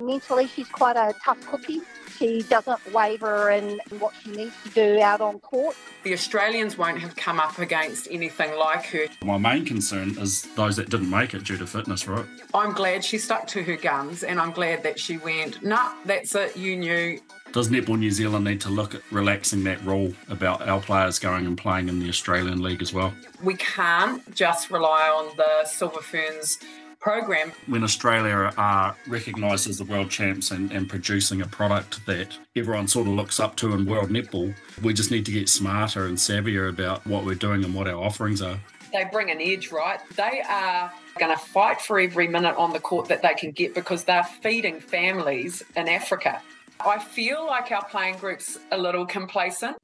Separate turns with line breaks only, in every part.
mentally, she's quite a tough cookie. She doesn't waver in what she needs to do out on court.
The Australians won't have come up against anything like her.
My main concern is those that didn't make it due to fitness, right?
I'm glad she stuck to her guns, and I'm glad that she went, nah, that's it, you knew.
Does Netball New Zealand need to look at relaxing that rule about our players going and playing in the Australian League as well?
We can't just rely on the Silver Ferns program.
When Australia are recognised as the world champs and producing a product that everyone sort of looks up to in world netball, we just need to get smarter and savvier about what we're doing and what our offerings are.
They bring an edge, right? They are going to fight for every minute on the court that they can get because they're feeding families in Africa. I feel like our playing group's a little complacent.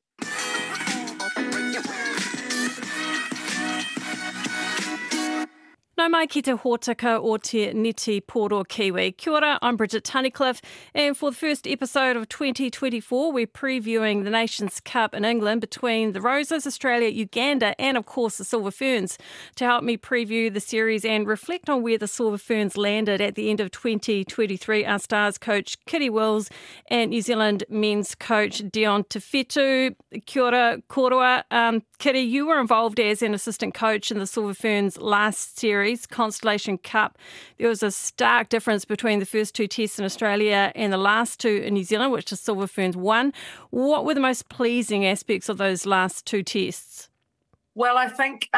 Nau mai ki te hōtaka o te Niti Poro Kiwi. Kia ora, I'm Bridget Tunnicliffe, and for the first episode of 2024, we're previewing the Nations Cup in England between the Roses, Australia, Uganda, and of course the Silver Ferns. To help me preview the series and reflect on where the Silver Ferns landed at the end of 2023, our Stars coach Kiri Wills and New Zealand men's coach Dion Te Whetu. Kia ora, koroa. Kiri, you were involved as an assistant coach in the Silver Ferns last series, Constellation Cup. There was a stark difference between the first two tests in Australia and the last two in New Zealand, which the Silver Ferns won. What were the most pleasing aspects of those last two tests?
Well, I think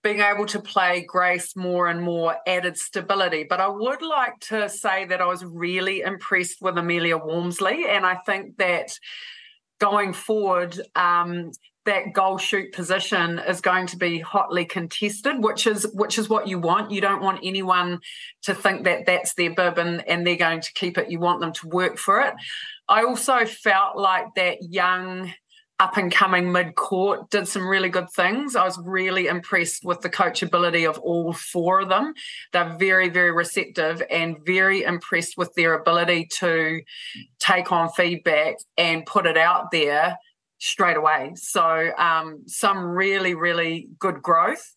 being able to play Grace more and more added stability. But I would like to say that I was really impressed with Amelia Walmsley, and I think that going forward, that goal shoot position is going to be hotly contested, which is what you want. You don't want anyone to think that that's their bib and they're going to keep it. You want them to work for it. I also felt like that young up-and-coming mid-court did some really good things. I was really impressed with the coachability of all four of them. They're very, very receptive and very impressed with their ability to take on feedback and put it out there straight away. So some really, really good growth.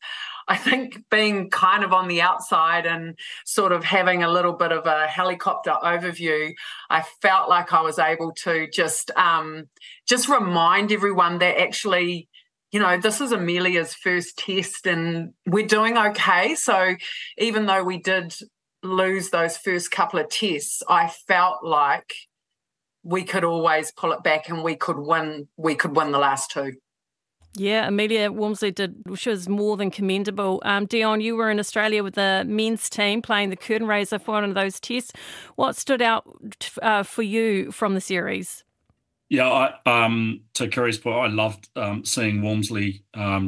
I think being kind of on the outside and sort of having a little bit of a helicopter overview, I felt like I was able to just remind everyone that actually, you know, this is Amelia's first test and we're doing okay. So even though we did lose those first couple of tests, I felt like we could always pull it back and we could win the last two.
Yeah, Amelia Walmsley she was more than commendable. Dion, you were in Australia with the men's team playing the curtain raiser for one of those tests. What stood out for you from the series?
Yeah, to Kiri's point, I loved seeing Walmsley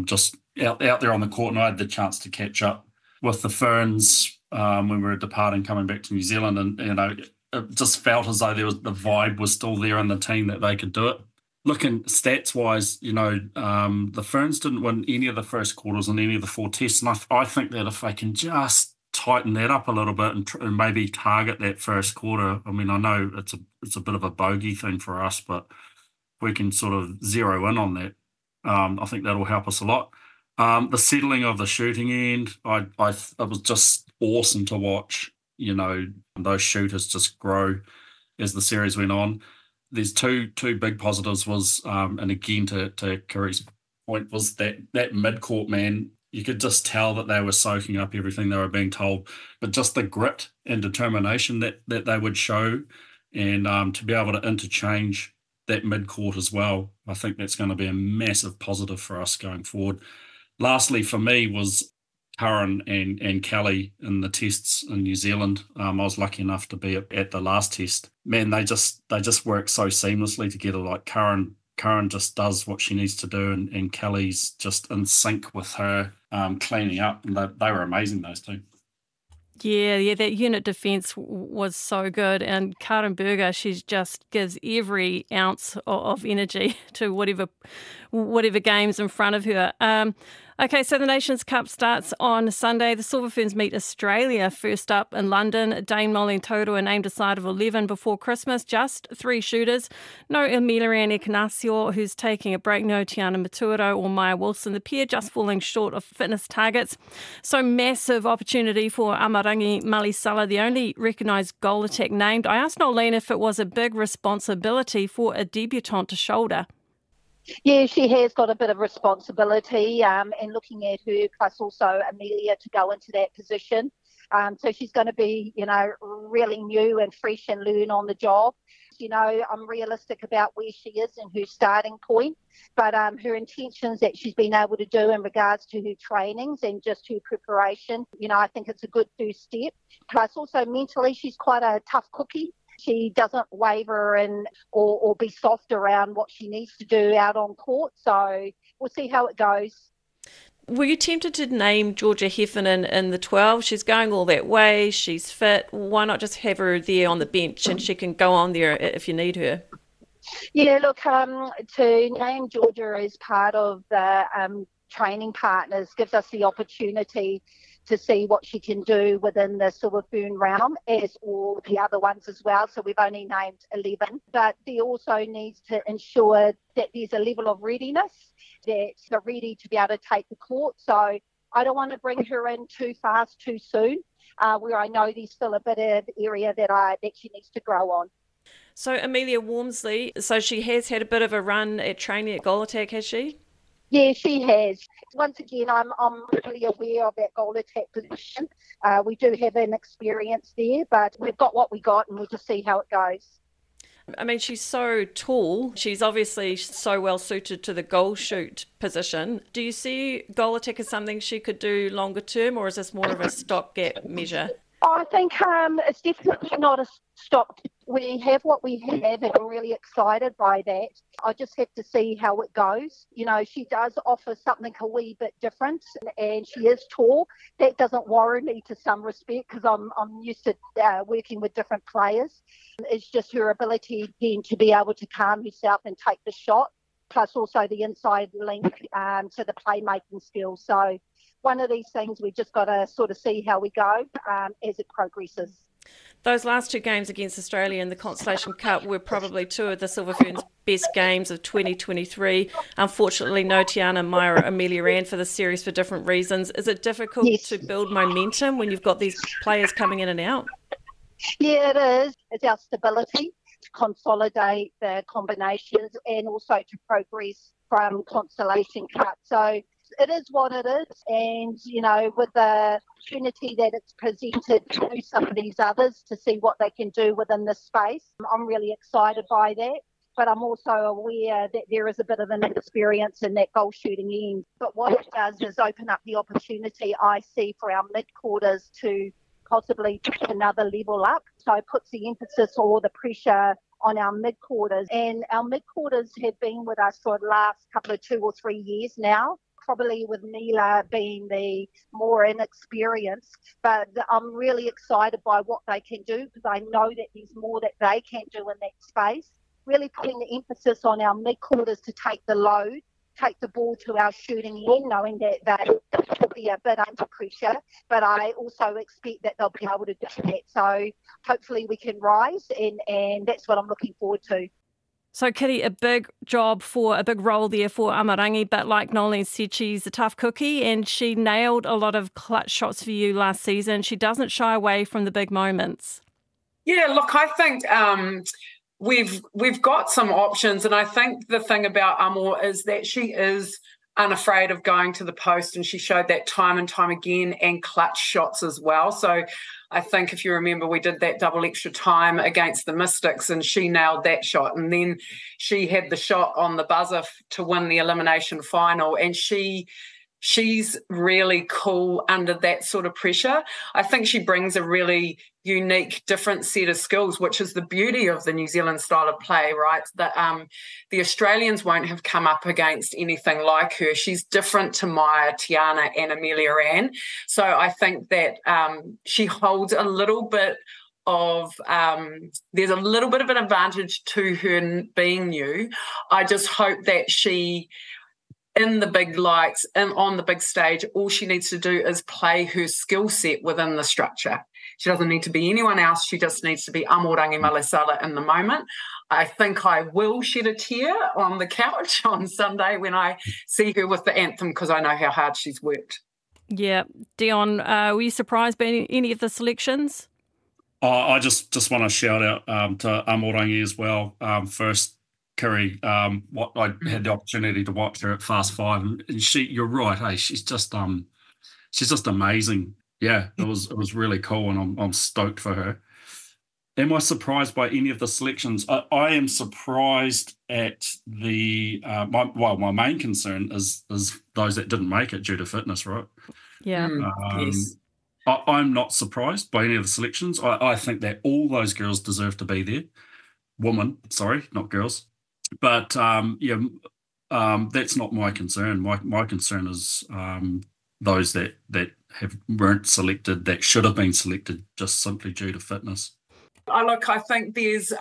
just out there on the court, and I had the chance to catch up with the Ferns when we were departing, coming back to New Zealand, and you know, it just felt as though the vibe was still there in the team that they could do it. Looking stats-wise, you know, the Ferns didn't win any of the first quarters in any of the four tests, and I think that if they can just tighten that up a little bit and maybe target that first quarter, I mean, I know it's a bit of a bogey thing for us, but if we can sort of zero in on that, I think that'll help us a lot. The settling of the shooting end, it was just awesome to watch. You know, those shooters just grow as the series went on. There's two big positives was, and again to Kiri's point, was that mid-court, man, you could just tell that they were soaking up everything they were being told, but just the grit and determination that they would show, and to be able to interchange that mid-court as well, I think that's going to be a massive positive for us going forward. Lastly, for me, was Curran and Kelly in the tests in New Zealand. I was lucky enough to be at the last test. Man, they just work so seamlessly together. Like Curran just does what she needs to do, and Kelly's just in sync with her, cleaning up. And they were amazing, those two.
Yeah, that unit defence was so good. And Karen Berger, she just gives every ounce of energy to whatever game's in front of her. Okay, so the Nations Cup starts on Sunday. The Silver Ferns meet Australia first up in London. Dame Nolene Taurua named a side of 11 before Christmas, just 3 shooters. No Emilian Ignacio, who's taking a break, no Tiana Maturo or Maya Wilson. The pair just falling short of fitness targets. So massive opportunity for Amarangi Malisala, the only recognised goal attack named. I asked Nolene if it was a big responsibility for a debutant to shoulder.
Yeah, she has got a bit of responsibility and looking at her, plus also Amelia to go into that position. So she's going to be, really new and fresh and learn on the job. I'm realistic about where she is and her starting point, but her intentions that she's been able to do in regards to her trainings and just her preparation, I think it's a good first step. Plus also mentally, she's quite a tough cookie. She doesn't waver or be soft around what she needs to do out on court. So we'll see how it goes.
Were you tempted to name Georgia Heffernan in the 12? She's going all that way. She's fit. Why not just have her there on the bench and she can go on there if you need her?
Yeah, look, to name Georgia as part of the training partners gives us the opportunity to see what she can do within the Silver Fern realm, as all the other ones as well. So we've only named 11. But there also needs to ensure that there's a level of readiness, that they're ready to be able to take the court. So I don't want to bring her in too fast, too soon, where I know there's still a bit of area that she needs to grow on.
So Amelia Wormsley, so she has had a bit of a run at training at goal attack, has she?
Yeah, she has. Once again, I'm really aware of that goal attack position. We do have an experience there, but we've got what we got and we'll just see how it goes.
I mean, she's so tall. She's obviously so well suited to the goal shoot position. Do you see goal attack as something she could do longer term, or is this more of a stopgap measure?
I think it's definitely not a stop. We have what we have and I'm really excited by that. I just have to see how it goes. She does offer something a wee bit different and she is tall. That doesn't worry me to some respect because I'm used to working with different players. It's just her ability again to be able to calm herself and take the shot, plus also the inside link to the playmaking skills. So one of these things we just got to sort of see how we go as it progresses.
Those last 2 games against Australia in the Constellation Cup were probably 2 of the Silver Ferns' best games of 2023. Unfortunately, no Tiana, Maya or Amelia ran for the series for different reasons. Is it difficult to build momentum when you've got these players coming in and out?
Yeah, it is. It's our stability to consolidate the combinations and also to progress from Constellation Cup. So it is what it is, and with the opportunity that it's presented to some of these others to see what they can do within this space, I'm really excited by that. But I'm also aware that there is a bit of an inexperience in that goal shooting end. But what it does is open up the opportunity I see for our mid-quarters to possibly take another level up. So it puts the emphasis or the pressure on our mid-quarters, and our mid-quarters have been with us for the last couple of 2 or 3 years now. Probably with Mila being the more inexperienced, but I'm really excited by what they can do because I know that there's more that they can do in that space. Really putting the emphasis on our mid-quarters to take the load, take the ball to our shooting end, knowing that they will be a bit under pressure, but I also expect that they'll be able to do that. So hopefully we can rise, and that's what I'm looking forward to.
So, Kiri, a big role there for Amarangi, but like Nolene said, she's a tough cookie and she nailed a lot of clutch shots for you last season. She doesn't shy away from the big moments.
Yeah, look, I think we've got some options, and I think the thing about Amor is that she is unafraid of going to the post, and she showed that time and time again, and clutch shots as well. So I think if you remember, we did that double extra time against the Mystics and she nailed that shot. And then she had the shot on the buzzer to win the elimination final. And she's really cool under that sort of pressure. I think she brings a really unique, different set of skills, which is the beauty of the New Zealand style of play, right? That the Australians won't have come up against anything like her. She's different to Maya, Tiana and Amelia Ann. So I think that she holds a little bit of there's a little bit of an advantage to her being new. I just hope that she in the big lights and on the big stage, all she needs to do is play her skill set within the structure. She doesn't need to be anyone else. She just needs to be Amorangi Malasala in the moment. I think I will shed a tear on the couch on Sunday when I see her with the anthem, because I know how hard she's worked.
Yeah. Dion, were you surprised by any of the selections?
I just want to shout out to Amorangi as well. First, Kiri, what I had the opportunity to watch her at Fast Five, and you're right, hey, she's just amazing. Yeah, it was really cool, and I'm stoked for her. Am I surprised by any of the selections? I am surprised at the my main concern is those that didn't make it due to fitness, right?
Yeah.
Yes.
I'm not surprised by any of the selections. I think that all those girls deserve to be there. Women, sorry, not girls. But that's not my concern. My concern is those that weren't selected, that should have been selected, just simply due to fitness.
Look, I think there's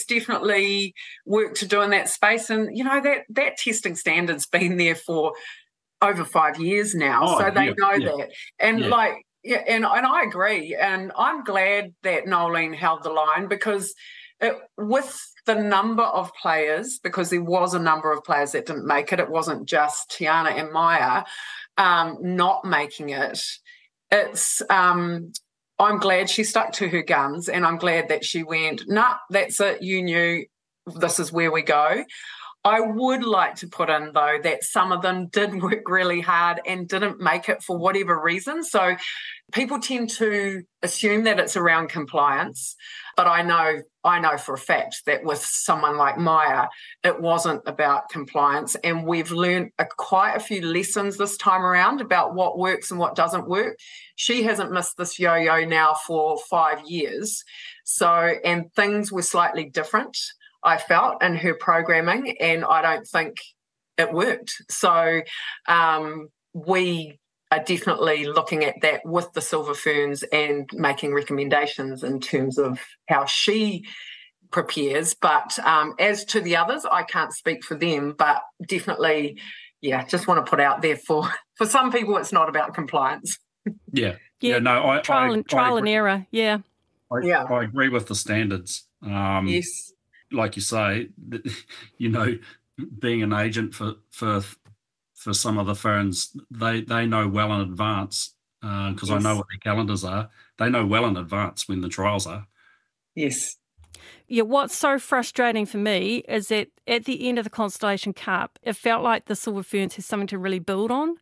definitely work to do in that space, and that testing standard's been there for over 5 years now, so they know that. And and I agree, and I'm glad that Nolene held the line, because with the number of players, because there was a number of players that didn't make it, it wasn't just Tiana and Maya not making it. It's I'm glad she stuck to her guns, and I'm glad that she went, nah, that's it, you knew this is where we go. I would like to put in, though, that some of them did work really hard and didn't make it for whatever reason. So people tend to assume that it's around compliance, but I know for a fact that with someone like Maya, it wasn't about compliance, and we've learned quite a few lessons this time around about what works and what doesn't work. She hasn't missed this yo-yo now for 5 years, and things were slightly different, I felt, in her programming, and I don't think it worked. So we are definitely looking at that with the Silver Ferns and making recommendations in terms of how she prepares. But as to the others, I can't speak for them, but definitely, just want to put out there for some people, it's not about compliance.
Yeah.
No, trial and error. Yeah.
I agree with the standards.
Yes.
Like you say, being an agent for some of the Ferns, they know well in advance, because I know what their calendars are. They know well in advance when the trials are.
Yes.
Yeah, what's so frustrating for me is that at the end of the Constellation Cup, it felt like the Silver Ferns had something to really build on.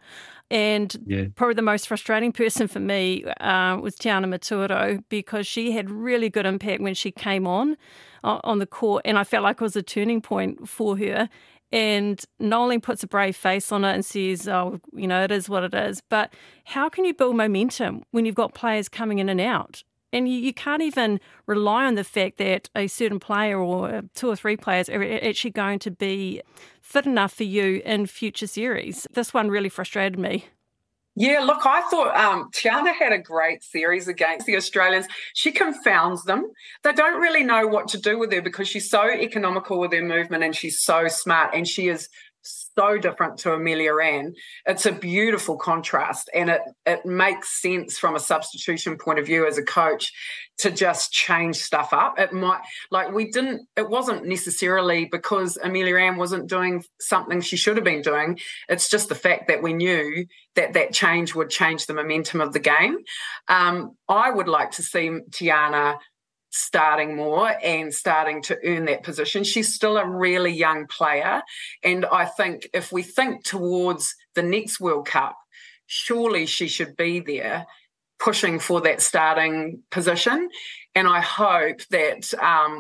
And probably the most frustrating person for me was Tiana Maturo, because she had really good impact when she came on the court, and I felt like it was a turning point for her. And Nolene puts a brave face on it and says, it is what it is. But how can you build momentum when you've got players coming in and out? And you can't even rely on the fact that a certain player or 2 or 3 players are actually going to be fit enough for you in future series. This one really frustrated me.
Yeah, look, I thought Tiana had a great series against the Australians. She confounds them. They don't really know what to do with her, because she's so economical with her movement, and she's so smart, and she is so different to Amelia Ann. It's a beautiful contrast, and it makes sense from a substitution point of view as a coach to just change stuff up. It wasn't necessarily because Amelia Ann wasn't doing something she should have been doing. It's just the fact that we knew that change would change the momentum of the game. I would like to see Tiana starting more and starting to earn that position. She's still a really young player, and I think if we think towards the next World Cup, surely she should be there pushing for that starting position. And I hope that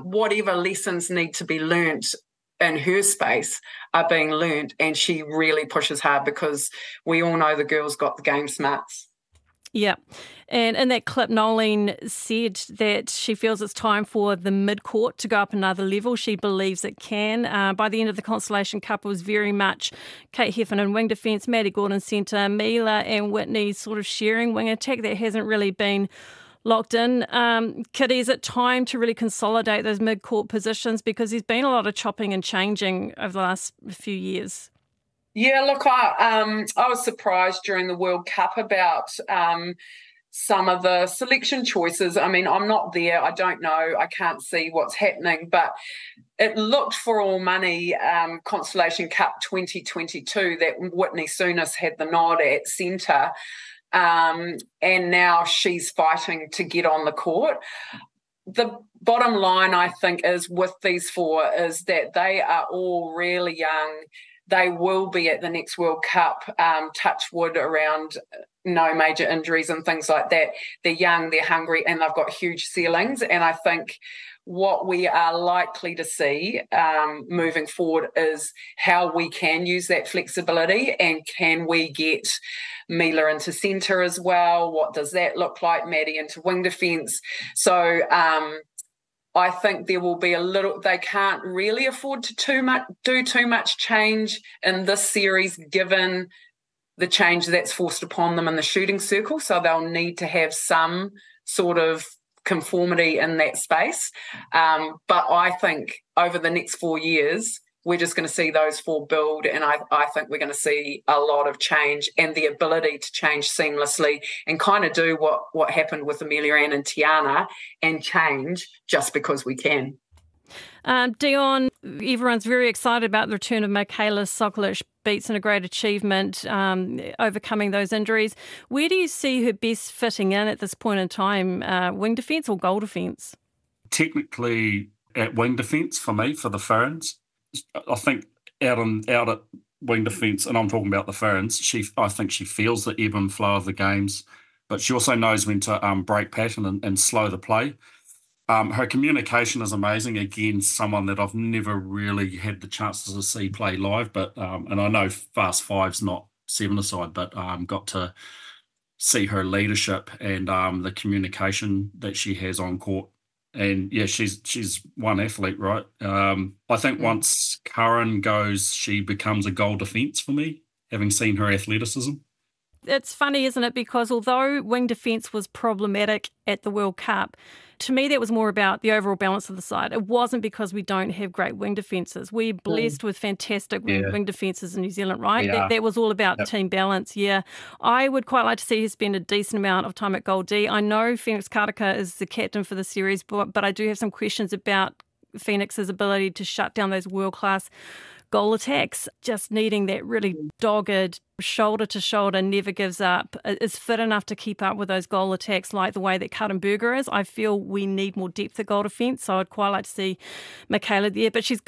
whatever lessons need to be learnt in her space are being learnt, and she really pushes hard, because we all know the girl's got the game smarts.
Yeah. And in that clip, Nolene said that she feels it's time for the mid-court to go up another level. She believes it can. By the end of the Constellation Cup, it was very much Kate Heffernan wing defence, Maddie Gordon centre, Mila and Whitney sort of sharing wing attack. That hasn't really been locked in. Kiri, is it time to really consolidate those mid-court positions? Because there's been a lot of chopping and changing over the last few years.
Yeah, look, I was surprised during the World Cup about some of the selection choices. I mean, I'm not there. I don't know. I can't see what's happening, but it looked for all money, Constellation Cup 2022, that Whitney Souness had the nod at centre, and now she's fighting to get on the court. The bottom line, I think, is with these four is that they are all really young. They will be at the next World Cup, touch wood, around no major injuries and things like that. They're young, they're hungry, and they've got huge ceilings. And I think what we are likely to see moving forward is how we can use that flexibility, and can we get Mila into centre as well? What does that look like? Maddie into wing defence. So I think there will be they can't really afford to do too much change in this series, given the change that's forced upon them in the shooting circle. So they'll need to have some sort of conformity in that space. But I think over the next 4 years, we're just going to see those four build, and I think we're going to see a lot of change and the ability to change seamlessly and kind of do what happened with Amelia Ann and Tiana and change just because we can.
Dion, everyone's very excited about the return of Michaela Sokolic. Beats and a great achievement, overcoming those injuries. Where do you see her best fitting in at this point in time, wing defence or goal defence?
Technically at wing defence for me, for the Ferns. I think out at wing defence, and I'm talking about the Ferns, I think she feels the ebb and flow of the games, but she also knows when to break pattern and slow the play. Her communication is amazing. Again, someone that I've never really had the chance to see play live, but and I know Fast Five's not seven-a-side, but got to see her leadership and the communication that she has on court. And yeah, she's one athlete, right? I think once Curran goes, she becomes a goal defence for me, having seen her athleticism.
It's funny, isn't it? Because although wing defence was problematic at the World Cup, to me that was more about the overall balance of the side. It wasn't because we don't have great wing defences. We're blessed with fantastic wing defences in New Zealand, right? That was all about team balance, yeah. I would quite like to see her spend a decent amount of time at goal D. I know Phoenix Karaka is the captain for the series, but I do have some questions about Phoenix's ability to shut down those world-class goal attacks. Just needing that really dogged, shoulder-to-shoulder, never gives up, is fit enough to keep up with those goal attacks like the way that Kuttenberger is. I feel we need more depth at goal defence, so I'd quite like to see Michaela there. But she's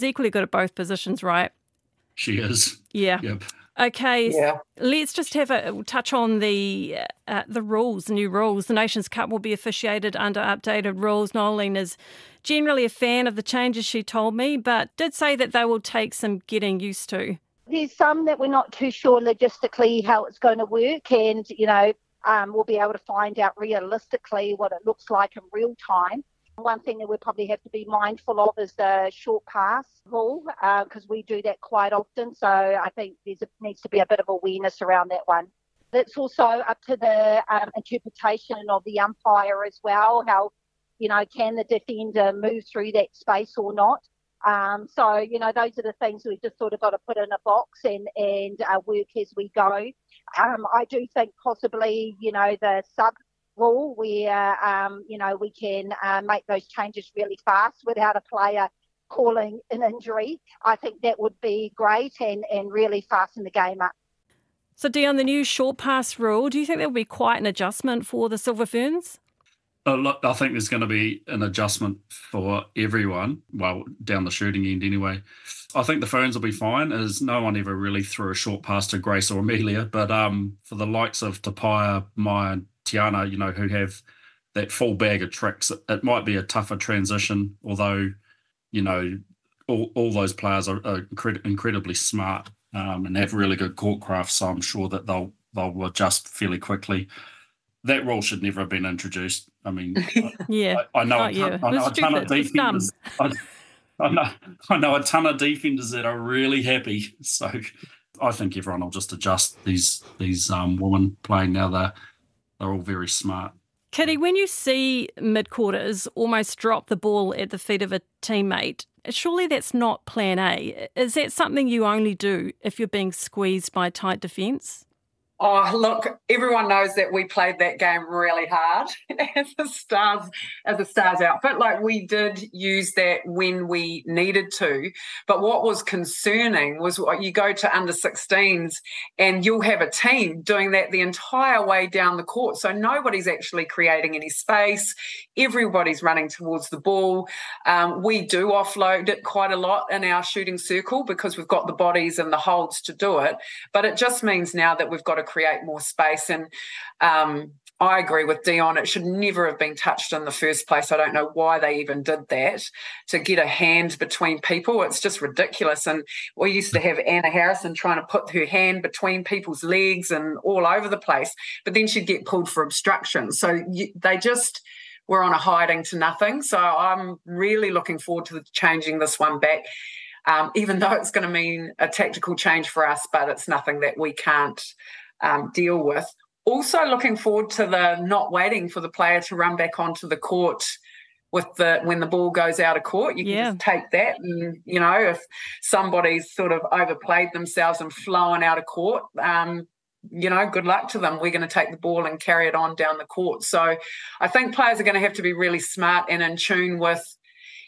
equally good at both positions, right?
She is.
Yeah.
Yep.
Okay, let's just have a touch on the rules, the new rules. The Nations Cup will be officiated under updated rules. Noeline is generally a fan of the changes, she told me, but did say that they will take some getting used to.
There's some that we're not too sure logistically how it's going to work, and, we'll be able to find out realistically what it looks like in real time. One thing that we probably have to be mindful of is the short pass rule, because we do that quite often. So I think needs to be a bit of awareness around that one. It's also up to the interpretation of the umpire as well, how, can the defender move through that space or not? So, those are the things we've just sort of got to put in a box and work as we go. I do think possibly, the sub rule where, we can make those changes really fast without a player calling an injury. I think that would be great and really fasten the game up.
So, Dion, the new short pass rule, do you think there will be quite an adjustment for the Silver Ferns?
Look, I think there's going to be an adjustment for everyone, well, down the shooting end anyway. I think the Ferns will be fine, as no one ever really threw a short pass to Grace or Amelia, but for the likes of Tapaya, Maya and Tiana, who have that full bag of tricks, it might be a tougher transition, although, all those players are incredibly smart and have really good court craft, so I'm sure that they'll adjust fairly quickly. That rule should never have been introduced. I mean, I know a ton of defenders. I know a ton of defenders that are really happy. So I think everyone will just adjust. These women playing now, they're all very smart.
Kiri, when you see mid-quarters almost drop the ball at the feet of a teammate, Surely that's not plan A. Is that something you only do if you're being squeezed by tight defence?
Oh, look, everyone knows that we played that game really hard as a Stars outfit. Like, we did use that when we needed to. But what was concerning was you go to under 16s and you'll have a team doing that the entire way down the court. So nobody's actually creating any space. Everybody's running towards the ball. We do offload it quite a lot in our shooting circle because we've got the bodies and the holds to do it. But it just means now that we've got to create more space. And I agree with Dion. It should never have been touched in the first place. I don't know why they even did that, to get a hand between people. It's just ridiculous. And we used to have Anna Harrison trying to put her hand between people's legs and all over the place, but then she'd get pulled for obstruction. So they just were on a hiding to nothing. So I'm really looking forward to changing this one back. Even though it's going to mean a tactical change for us, but it's nothing that we can't deal with. Also looking forward to the not waiting for the player to run back onto the court when the ball goes out of court. You can just take that, and, if somebody's sort of overplayed themselves and flown out of court, good luck to them. We're going to take the ball and carry it on down the court. So I think players are going to have to be really smart and in tune with.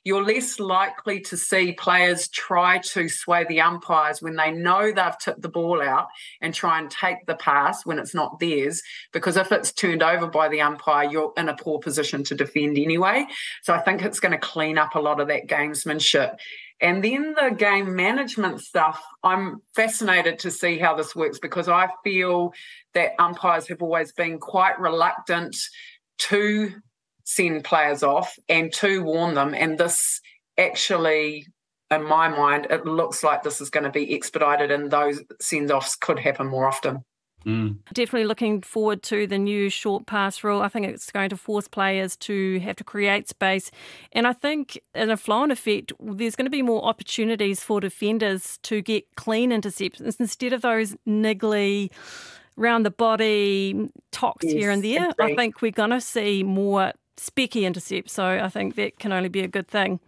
You're less likely to see players try to sway the umpires when they know they've tipped the ball out and try and take the pass when it's not theirs, because if it's turned over by the umpire, you're in a poor position to defend anyway. So I think it's going to clean up a lot of that gamesmanship. And then the game management stuff, I'm fascinated to see how this works, because I feel that umpires have always been quite reluctant to send players off and to warn them. And this actually, in my mind, it looks like this is going to be expedited, and those send-offs could happen more often.
Definitely looking forward to the new short pass rule. I think it's going to force players to have to create space. And I think in a flow-on effect, there's going to be more opportunities for defenders to get clean intercepts instead of those niggly, round the body tocks here and there. I think we're going to see more specky intercept, so I think that can only be a good thing.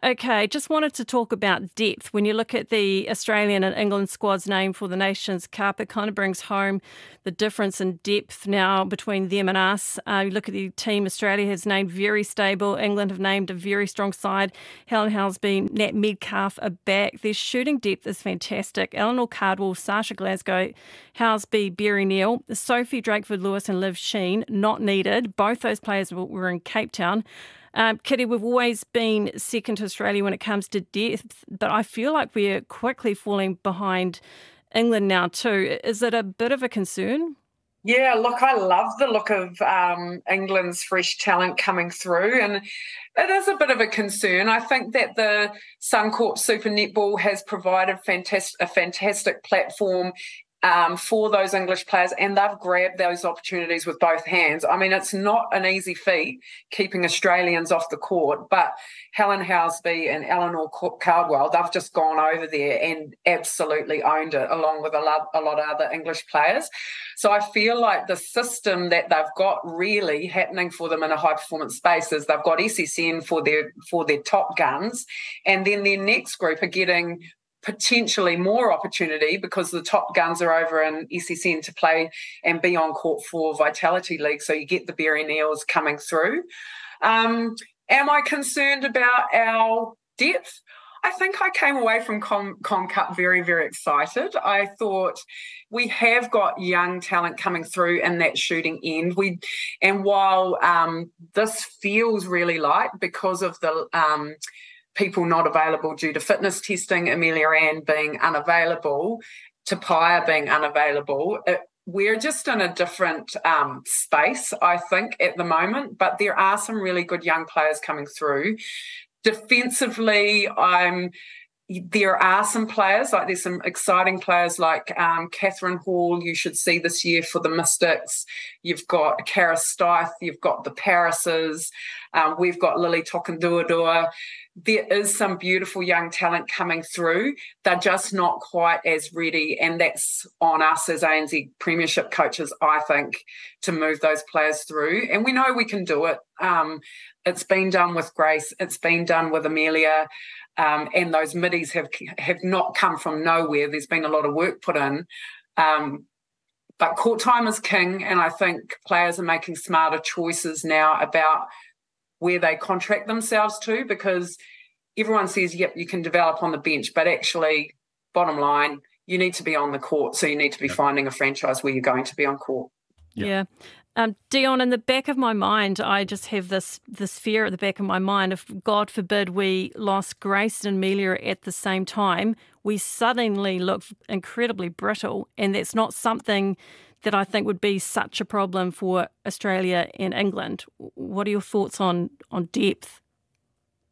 Okay, just wanted to talk about depth. When you look at the Australian and England squads named for the Nations Cup, it kind of brings home the difference in depth now between them and us. You look at the team, Australia has named very stable. England have named a very strong side. Helen Housby, Nat Metcalf are back. Their shooting depth is fantastic. Eleanor Cardwell, Sasha Glasgow, Housby, Berry Neal, Sophie Drakeford-Lewis and Liv Sheen, not needed. Both those players were in Cape Town. Kiri, we've always been second to Australia when it comes to depth, but I feel like we're quickly falling behind England now too. Is it a bit of a concern?
Yeah, look, I love the look of England's fresh talent coming through, and it is a bit of a concern. I think that the Suncorp Super Netball has provided a fantastic platform for those English players, and they've grabbed those opportunities with both hands. I mean, it's not an easy feat keeping Australians off the court, but Helen Housby and Eleanor Cardwell, they've just gone over there and absolutely owned it, along with a lot of other English players. So I feel like the system that they've got really happening for them in a high-performance space is they've got SSN for their top guns, and then their next group are getting potentially more opportunity because the top guns are over in SSN to play and be on court for Vitality League. So you get the Berry Neals coming through. Am I concerned about our depth? I think I came away from Con Cup very, very excited. I thought we have got young talent coming through in that shooting end. And while this feels really light because of the people not available due to fitness testing, Amelia Ann being unavailable, Tapaya being unavailable, we're just in a different space, I think, at the moment. But there are some really good young players coming through. Defensively, there are some players, like there's some exciting players like Catherine Hall, you should see this year for the Mystics. You've got Kara Stith, you've got the Parises, we've got Lily Tokenduadua. There is some beautiful young talent coming through. They're just not quite as ready, and that's on us as ANZ Premiership coaches, I think, to move those players through. And we know we can do it. It's been done with Grace. It's been done with Amelia. and those middies have not come from nowhere. There's been a lot of work put in. But court time is king, and I think players are making smarter choices now about where they contract themselves to, because everyone says, yep, you can develop on the bench, but actually, bottom line, you need to be on the court, so you need to be finding a franchise where you're going to be on court.
Yeah. Dion, in the back of my mind, I just have this fear at the back of my mind. If, God forbid, we lost Grace and Amelia at the same time, we suddenly look incredibly brittle, and that's not something that I think would be such a problem for Australia and England. What are your thoughts on depth?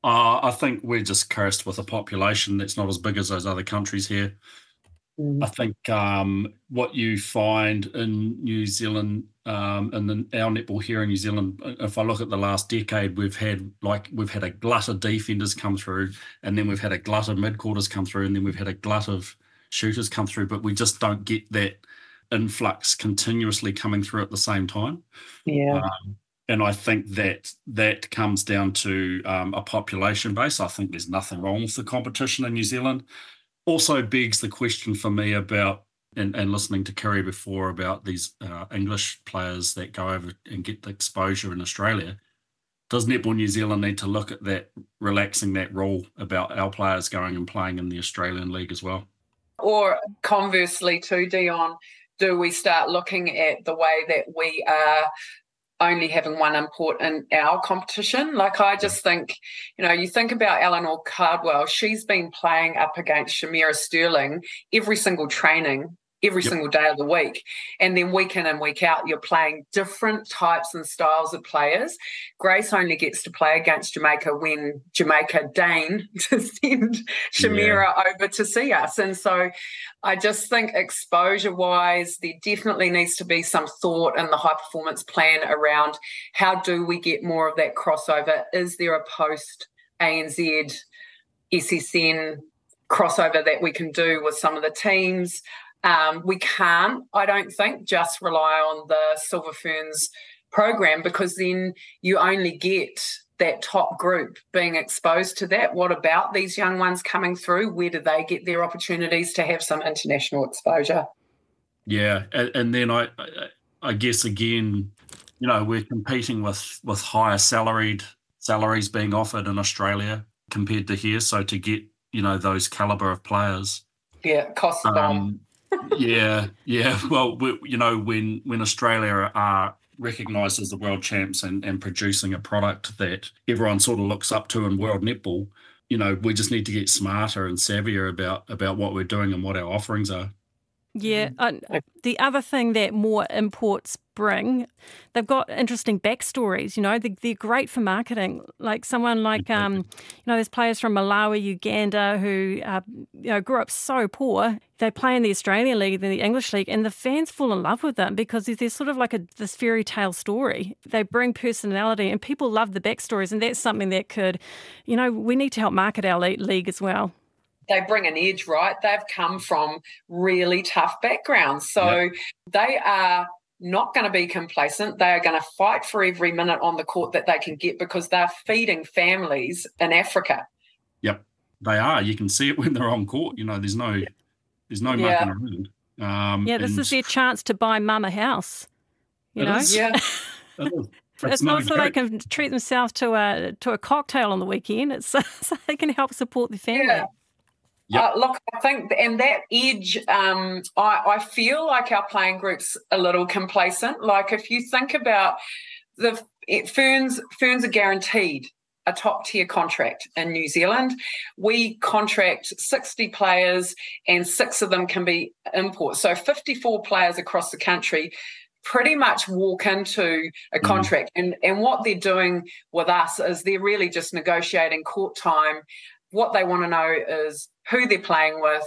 I think we're just cursed with a population that's not as big as those other countries here. I think what you find in New Zealand and our netball here in New Zealand, if I look at the last decade, we've had a glut of defenders come through, and then we've had a glut of mid-quarters come through, and then we've had a glut of shooters come through, but we just don't get that influx continuously coming through at the same time.
Yeah.
And I think that comes down to a population base. I think there's nothing wrong with the competition in New Zealand. Also begs the question for me about, and listening to Kiri before about these English players that go over and get the exposure in Australia. Does Netball New Zealand need to look at that, relaxing that rule about our players going and playing in the Australian League as well?
Or conversely too, Dion, do we start looking at the way that we are only having one import in our competition? Like, I just think, you think about Eleanor Cardwell, she's been playing up against Shamira Sterling every single training, every single day of the week. And then week in and week out, you're playing different types and styles of players. Grace only gets to play against Jamaica when Jamaica deign to send Shamira over to see us. And so I just think exposure-wise, there definitely needs to be some thought in the high-performance plan around how do we get more of that crossover? Is there a post-ANZ, SSN crossover that we can do with some of the teams? We can't, I don't think, just rely on the Silver Ferns program, because then you only get that top group being exposed to that. What about these young ones coming through? Where do they get their opportunities to have some international exposure?
Yeah, and then I guess, again, we're competing with higher salaries being offered in Australia compared to here. So to get, those calibre of players.
Yeah, cost a bomb.
Yeah. Well, when Australia are recognised as the world champs and producing a product that everyone sort of looks up to in world netball, we just need to get smarter and savvier about what we're doing and what our offerings are.
Yeah. The other thing that more imports bring, they've got interesting backstories. They're great for marketing. Like someone like, there's players from Malawi, Uganda who, grew up so poor. They play in the Australian League, then the English League, and the fans fall in love with them because there's sort of like this fairy tale story. They bring personality, and people love the backstories, and that's something that could, we need to help market our league as well.
They bring an edge, right? They've come from really tough backgrounds. So they are not going to be complacent. They are going to fight for every minute on the court that they can get, because they're feeding families in Africa. Yep,
they are. You can see it when they're on court. There's no mucking around.
This is their chance to buy mum a house.
Yeah.
It's not so they can treat themselves to a cocktail on the weekend. It's so they can help support their family.
Yeah. Yep. Look, I think, and that edge, I feel like our playing group's a little complacent. Like, if you think about the Ferns are guaranteed a top-tier contract in New Zealand. We contract 60 players, and 6 of them can be imports. So 54 players across the country pretty much walk into a contract. And what they're doing with us is they're really just negotiating court time. What they want to know is who they're playing with,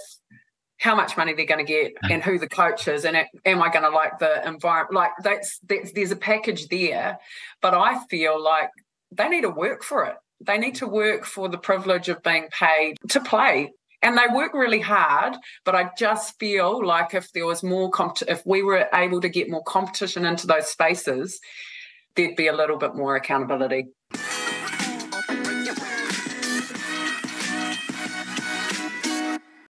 how much money they're going to get, and who the coach is, and am I going to like the environment? Like, there's a package there, but I feel like they need to work for it. They need to work for the privilege of being paid to play, and they work really hard. But I just feel like if there was more, if we were able to get more competition into those spaces, there'd be a little bit more accountability.